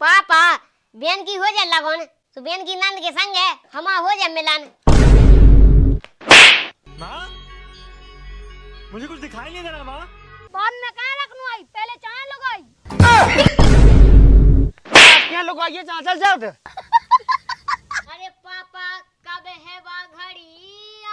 पापा बेन की हो जाए लगन तो बेन की नंद के संग है हमा हो जाए मिलन। माँ मुझे कुछ दिखाई नहीं दे रहा माँ। बाद में कहाँ रखनू आई, पहले चाय लगाई। क्या लगाइए चाचा जाओ। अरे पापा कब है वा घड़ी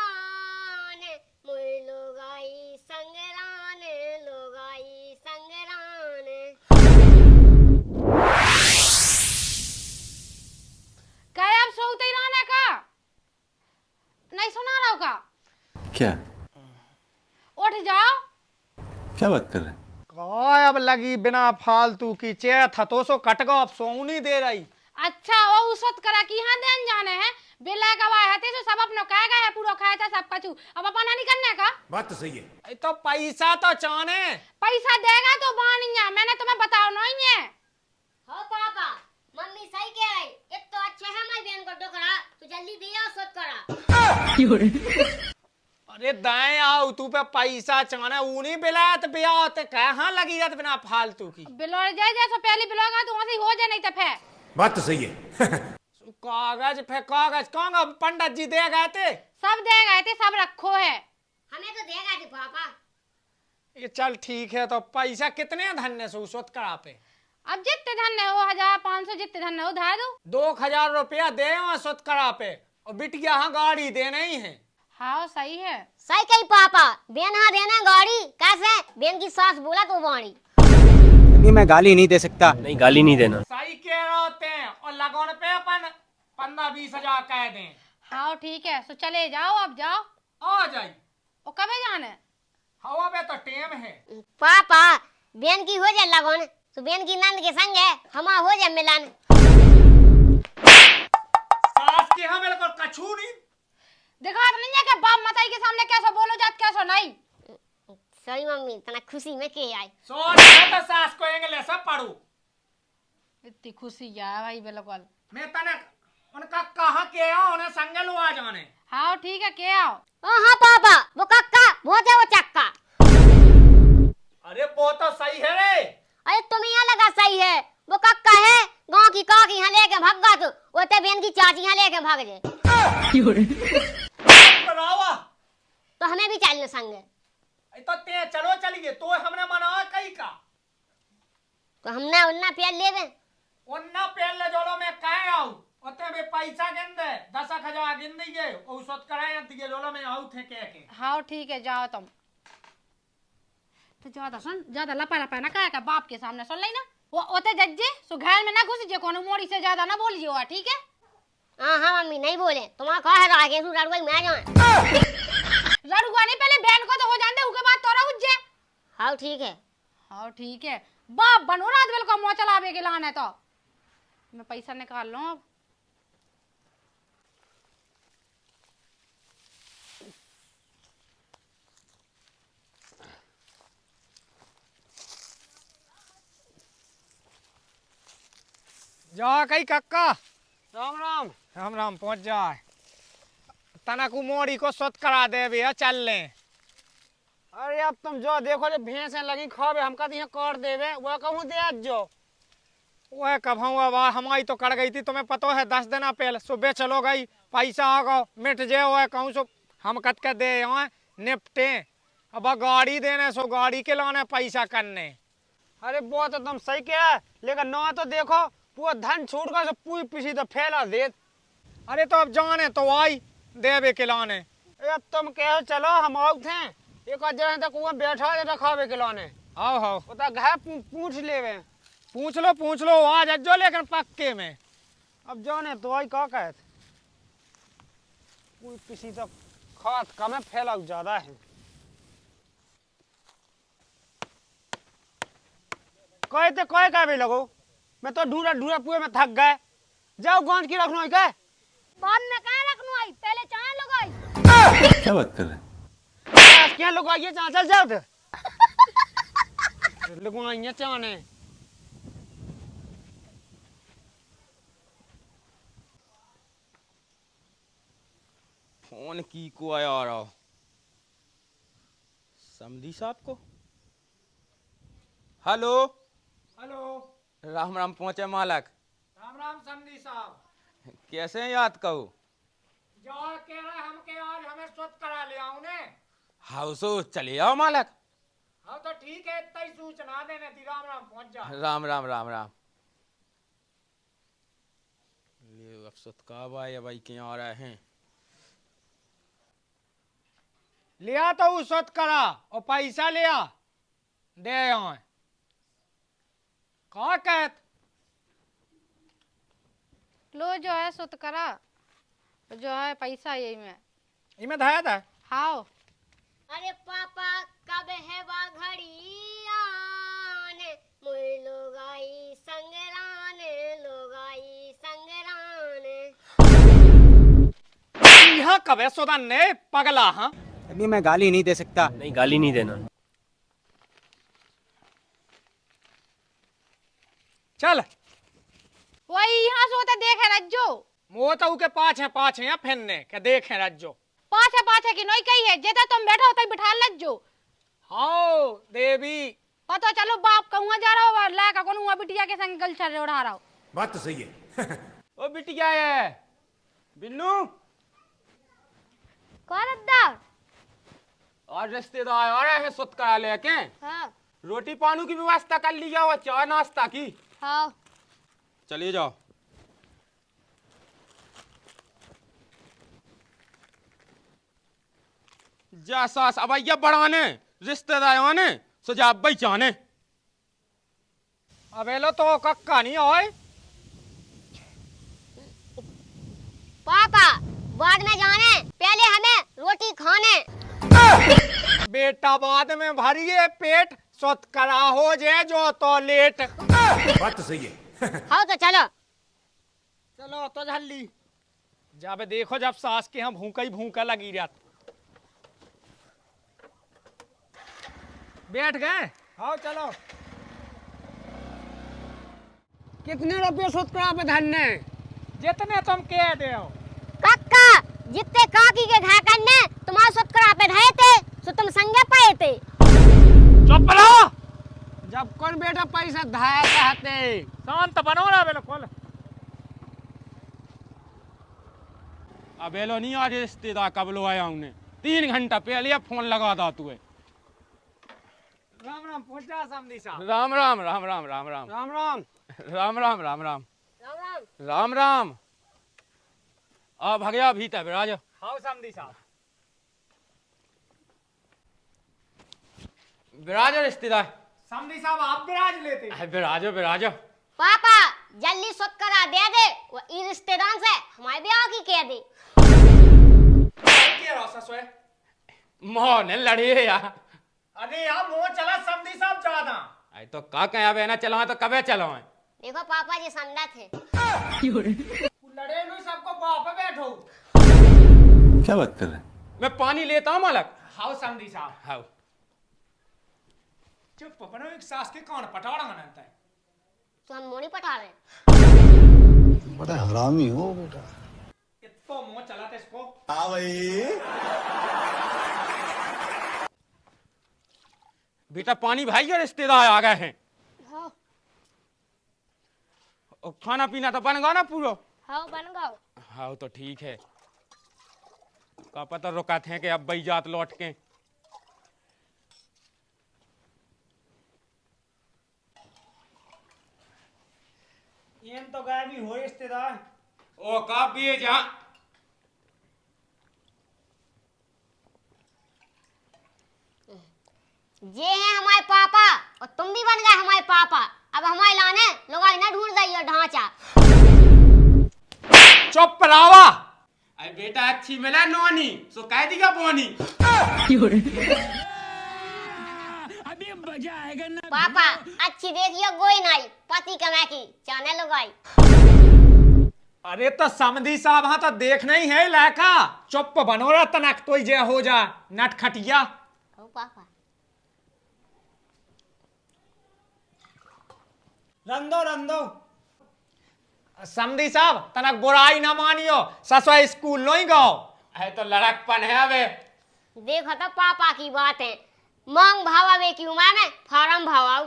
आने मुई लोगाई संगराने लोगाई संगराने। क्या आप सोते ही रहने का नहीं सुना रहा का? क्या उठ जाओ। क्या बात कर रहे हैं? काय अब लगी बिना फालतू की चेत तो सो कट गो अब सोऊ नहीं दे रही। अच्छा वो उसत करा कि यहाँ देन जाने हैं बिल्ला गवाए हते तो सब अपनो कह गए है पूरा खाया था सब कछु अब अपना नहीं करने का। बात तो सही है। तो पैसा तो चाने पैसा देगा तो बानिया मैंने तुम्हें बताओ नहीं है। हो पापा मम्मी सही कह रही एक तो अच्छे है हमारी बहन को डोकरा तो जल्दी दिया सोच करा। अरे दाएं आओ तू पे पैसा चाने ऊनी बिलात बिया ते कहां लगी रहत बिना फालतू की। बिलोड़ जाए जैसे पहले बिलोगा तो वहां से हो जाए नहीं तो फिर बात तो सही है। कागज फे कागज कौन पंडित जी दे गए थे। सब दे गए थे सब रखो है। हमें तो देगा थे पापा। ये चल ठीक है तो पैसा कितने धन्य से उसत करा पे। अब जितने धन हो 1500 जितने धन हो धा दो। 2000 रुपया दे सुत करा पे और बिटिया हाँ गाड़ी देना ही है। हाँ सही है। सही कही पापा बेन हाँ देना गाड़ी कैसे बेन की सास बोला तो बाणी। नहीं मैं गाली नहीं दे सकता। नहीं गाली नहीं देना। सही कह रहे हैं और लगन पे अपन 15-20 हजार कह दें। हाँ ठीक है तो चले जाओ अब जाओ। आ जाई और कब जाने? हवा पे तो टेम है। पापा बेन की हो जाए लगन तो बेन की नंद के संग है हमा हो जाए मिलन। सास की हाँ बिल्कुल कछू नहीं। दिखा तो नहीं है कि बाप मताई के सामने कैसे बोलो जात कैसे नहीं। सॉरी मम्मी तना खुशी में के आई। सोच तो सास को इंग्लिश सब पढ़ू। इतनी खुशी है भाई बिल्कुल। मैं तने उनका कहा के आओ उन्हें संगे लो आ जाने। हाँ ठीक है के आओ। ओ हाँ पापा वो कक्का बहुत है वो चक्का। अरे वो तो सही है रे। अरे तुम्हें यहाँ लगा सही है वो कक्का है गांव की काकी यहाँ लेके भाग गया तो वो ते बेन की चाची यहाँ लेके भाग जाए। बनावा तो हमें भी चलना संग। तो ते चलो चलिए तो हमने मना कई का तो हमने उन्ना प्यार लेवे उन्ना पहले जोलो में कहे आओ ओते भी पैसा गिन दे 10,000 गिन दीजिए और सोच कराए दिए जोलो में आउ थे के। हाँ ठीक है जाओ तुम। तो ज्यादा सुन ज्यादा लपा लपा ना कहा का बाप के सामने सुन ली ना वो ओते जज्जे सो घायल में ना घुस जे कोनो मोड़ी से ज्यादा ना बोलिए हुआ ठीक है। हाँ हाँ मम्मी नहीं बोले तुम्हारा कहा है रागे तू लड़वाई मैं जाए। लड़ुआ नहीं पहले बहन को तो हो जाने उसके बाद तोरा उज्जे। हाँ ठीक है। हाँ ठीक है बाप बनो रात बेल को मुँह चलावे के लाने तो मैं पैसा निकाल लूं अब। जा कई कक्का राम राम। राम राम पहुंच जाए तना को मोड़ी को सोत करा दे भैया चल ले। अरे अब तुम जो देखो जो भैंसें लगी खावे हमका तो यहाँ कर देवे वह कहूँ दे आज जो। वह कब हमारी तो कट गई थी तुम्हें पता है 10 दिन पहले सुबह चलो गई पैसा आ गो मिट जे वह कहूँ सो हम कट के दे निपटे अब गाड़ी देने सो गाड़ी के लाने पैसा करने। अरे वो तो तुम सही कह लेकिन ना तो देखो पूरा धन छूट कर सब पूरी पीछी तो फैला दे। अरे तो अब जाने तो आई देवे के लाने। अब तुम कहो चलो हम आओ थे एक जगह तक वहाँ बैठा दे रखावे के लाने आओ हो उता घर पूछ लेवे। पूछ लो आ जो लेकिन पक्के में। अब जाने तो आई का कहत पूरी पीछी तो खात कम है फैला ज्यादा है। कहते कह का भी लगो मैं तो ढूंढा ढूंढा पूरे में थक गए। जाओ गौंज की रखनो क्या बाद में कहाँ रखनू आई पहले चाय लगाई। क्या बात कर रहे हैं? क्या लोग आइए चल जाओ थे लोगों आइए चाने। फोन की को आया आ रहा समधी साहब को। हेलो हेलो राम राम पहुंचे मालक। राम समधी साहब। कैसे याद कहो? जो कह रहे हमके आज हमें स्वत करा ले आओ ने। हाउसो चले आओ मालक। हाँ तो ठीक है, इतना ही सूचना देने थी। राम राम पहुंच जा। राम राम राम राम। ले अब सुतकाब आए भाई क्यों आ रहे हैं? लिया तो उस स्वत करा और पैसा लिया दे आए। कहा कहत लो जो है सुत करा, जो है पैसा यही में। इमे धाया था। हाओ अरे पापा कब है वा घड़ी आने, मुई लोगाई संगराने, लोगाई संगराने। यहाँ कब है सोदा ने पगला? हाँ अभी मैं गाली नहीं दे सकता। नहीं, गाली नहीं देना। चल वही यहाँ सोते देखे रज्जो। मोता के पाछे या फिरने के देखे रज्जो। पाछे की नोई कही है, जेता तुम बैठो होता ही बिठा लज्जो। हाओ देवी। पता चलो बाप कहूँ जा रहा हो, लायका कौन हुआ बिटिया के संग गल चल उड़ा रहा हो। बात तो सही है। ओ बिटिया है बिन्नू, कौन अद्दा? और रिश्तेदार आ रहे हैं सुत करा लेके। हाँ रोटी पानी की व्यवस्था कर लिया और चाय नाश्ता की। हाँ चलिए जाओ। जा सास अब ये बढ़ाने रिश्तेदार आने सुझाव भाई चाहने। अबे लो तो कक्का नहीं होए। पापा बाद में जाने, पहले हमें रोटी खाने। बेटा बाद में भरिए पेट, स्वत करा हो जे जो तो लेट। बात तो सही है। हाँ तो चलो। चलो तो जल्दी। जब देखो जब सास के यहाँ भूखा ही भूखा लगी रहता। बैठ गए? हाँ चलो। कितने रुपये सुत करा पे धन्ने? जितने तुम कह दे हो। कक्का जितने काकी के घर करने तुम्हारे सत्करा पे रहे थे, तो तुम संगे पाए थे। चुप रहो। जब कौन बेटा पैसा धाया चाहते। शांत बनो ना बिल्कुल। अब एलो नहीं आज रिश्तेदार कब लो आया उन्हें 3 घंटा पहले फोन लगा दा तू। राम राम पहुंचा समधी साहब। राम राम राम राम राम राम राम राम। राम राम राम राम राम राम। राम राम। आ भगया भीतर विराज। हाँ समधी साहब। विराज रिश्तेदार। समधी साहब आप विराज लेते। विराजो विराजो। पापा जल्दी सत्करा दे दे, वो ई रिश्तेदार से हमारे ब्याह की कह दे। क्या रोसा सोए? मोहन लड़े यार। अरे यार मुंह चला समधी साहब ज्यादा। आई तो का कहा बहना चलाओ तो कबे चलाओ। देखो पापा जी समझा थे। लड़े लो सबको बाप बैठो। क्या बात कर रहे हैं? मैं पानी लेता हूँ मालक। हाँ समधी साहब। हाँ चुप बनो, एक सास के कौन पटाड़ा मनाता है। तो हम मोड़ी पटा रहे। बड़ा हरामी हो बेटा। इतना मुंह चलाते इसको। हाँ भाई। बेटा पानी भाई रिश्तेदार आ गए हैं। हाँ और खाना पीना तो बन गया ना पूरा। हाँ बन गओ। हाँ तो ठीक है। का पता रुका थे कि अब भाई जात लौट के। ये तो गाय भी हो रिश्तेदार। ओ का भी जा। ये है हमारे पापा और तुम भी बन गए हमारे पापा। अब हमारे लाने लोग ना ढूंढ जाइए ढांचा। चुप रहा। अरे बेटा अच्छी मिला नोनी सो कह दी क्या बोनी। पापा अच्छी देखियो गोई नहीं, पति कमा की चाने लगाई। अरे तो समधी साहब हाँ तो देखना ही है लाका। चुप बनो रहा तनक तो जे हो जा नटखटिया। ओ पापा रंदो रंदो। समधी साहब तनक बुराई ना मानियो, ससुआ स्कूल नहीं गो। है तो लड़कपन है अबे। देखो तो पापा की बात है, मांग भावा वे की उम्र में फार्म भावाऊ।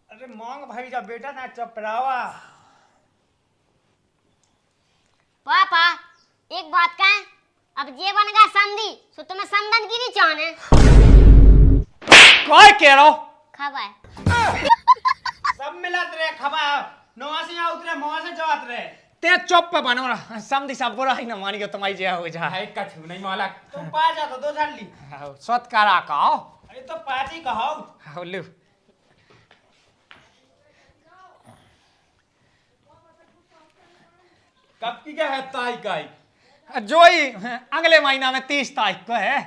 अरे मांग भाई जा बेटा ना चपरावा। पापा एक बात का है, अब ये बन गया समधी सो तुम्हें संदन की नहीं चाहने काय कह रहा हो? खबर सब मिलत रहे खबा नवा से यहाँ उतरे मवा से जात रहे। ते चुप बनो रहा समधी सब बुरा ही न मानी तुम्हारी जय हो जाए कछु नहीं मालक तुम पा जा तो दो झड़ ली। स्वत करा कहो अरे तो पाची कहो। होलू कब की क्या है ताई काई? जो ही अगले महीना में 30 तारीख को है।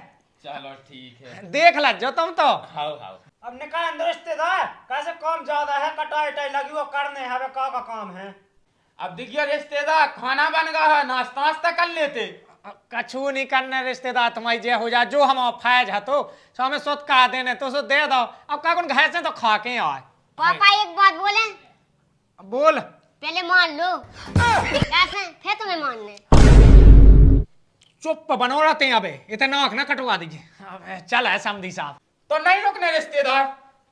चलो ठीक है। देख ला जो तुम तो हाउ हाउ अब निकाह अंदर रिश्तेदार कैसे काम ज्यादा है कटाई टाई लगी वो करने है का काम है। अब देखिए रिश्तेदार खाना बन गया है नाश्ता वास्ता कर लेते। कछु नहीं करने रिश्तेदार तुम्हारी जय हो जाए जो हम फैज है तो हमें सुत का देने तो सो दे दो अब का कौन घर से तो खा के आए। पापा एक बात बोले बोल पहले मान लो कैसे फिर तुम्हें मानने चुप बनो रहते हैं अबे इतना आँख ना कटवा दीजिए। अबे चल है समधी साहब तो नहीं रुकने रिश्तेदार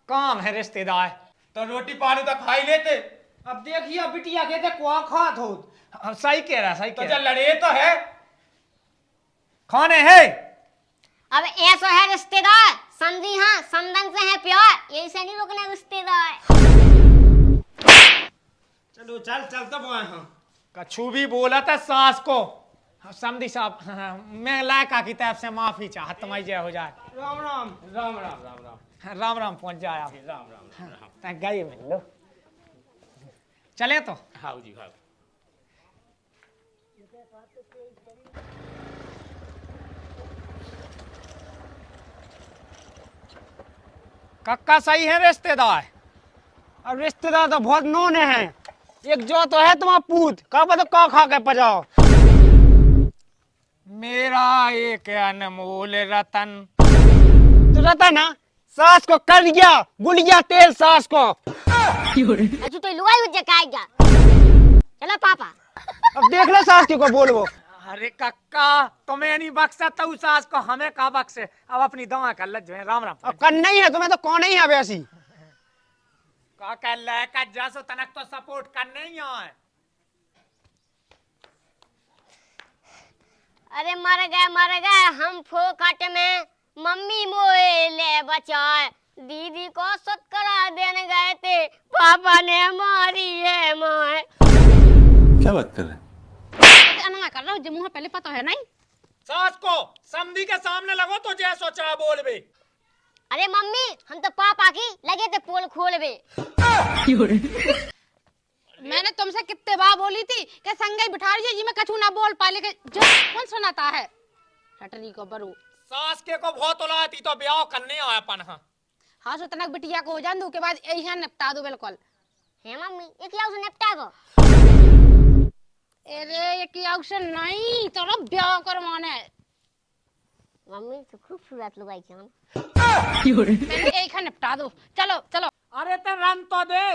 काम है रिश्तेदार तो रोटी पानी तो खा ही लेते। अब देखिए बिटिया के थे कुआ खात हो सही कह रहा सही तो कह जब रहा लड़े तो है खाने है अब ऐसा है रिश्तेदार समझी हाँ समदन से है प्यार यही से नहीं रुकने रिश्तेदार। चलो चल चल तब आए हम। कछु भी बोला था सास को समधी साहब मैं लायका की तरफ से माफी चाह तुम्हारी जय हो जाए। राम राम। राम राम राम राम राम राम पहुंच जाए आप राम राम राम। तक गई मिल लो चले तो हाउ जी हाउ। कक्का सही है रिश्तेदार। अब रिश्तेदार तो बहुत नोने हैं एक जो तो है तुम्हारा पूत का तो का खा के पजाओ। मेरा एक अनमोल रतन तो रहता ना सास को कर गया गुलिया तेल सास को। अजू तो लुगाई हो जाएगा चलो पापा अब देख ले सास की को बोलबो। अरे कक्का तुम्हें नहीं बख्शा तो सास को हमें का बख्शे अब अपनी दवा कर लज राम राम। अब कर नहीं है तुम्हें तो कौन नहीं है वैसी का कह ले का जसो तनक तो सपोर्ट करने ही आए। अरे मर गए हम फोकट में मम्मी मोए ले बचाए दीदी को सुत करा देने गए थे पापा ने मारी है माए। क्या बात कर रहे हैं? ना कर रहा हूँ मुँह पहले पता है नहीं। सास को समधी के सामने लगो तो जैसो चाहे बोल बे। अरे मम्मी हम तो पापा की लगे थे पोल खोलबे। मैंने तुमसे कितने बार बोली थी कि संगे बिठा रही जी मैं कछु ना बोल पा लेके जो कौन सुनाता है हटरी को बरू। सास के को बहुत उलाती तो ब्याह करने आया अपन। हाँ सो तनक बिटिया को हो जान दो के बाद यही निपटा दो बिल्कुल। है मम्मी एक लाओ से निपटा को। अरे ये किया ऑप्शन नहीं तो ब्याह करवाना है। मम्मी तो खूबसूरत लुगाई जान पहले एक निपटा दो चलो चलो। अरे ते रन तो दे।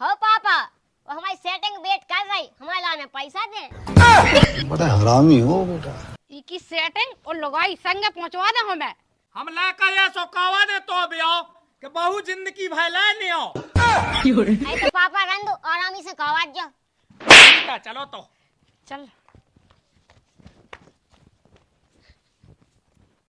हो पापा वो हमारी सेटिंग वेट कर रही हमारे लाने पैसा दे। बड़ा हरामी हो बेटा। की सेटिंग और लगाई संगे पहुंचवा दे हमें। हम लेकर ये सोकावा दे तो ब्याह के बहु जिंदगी भैला नहीं हो। नहीं तो पापा रन दो आरामी से कवाज जाओ। ठीक है चलो तो चल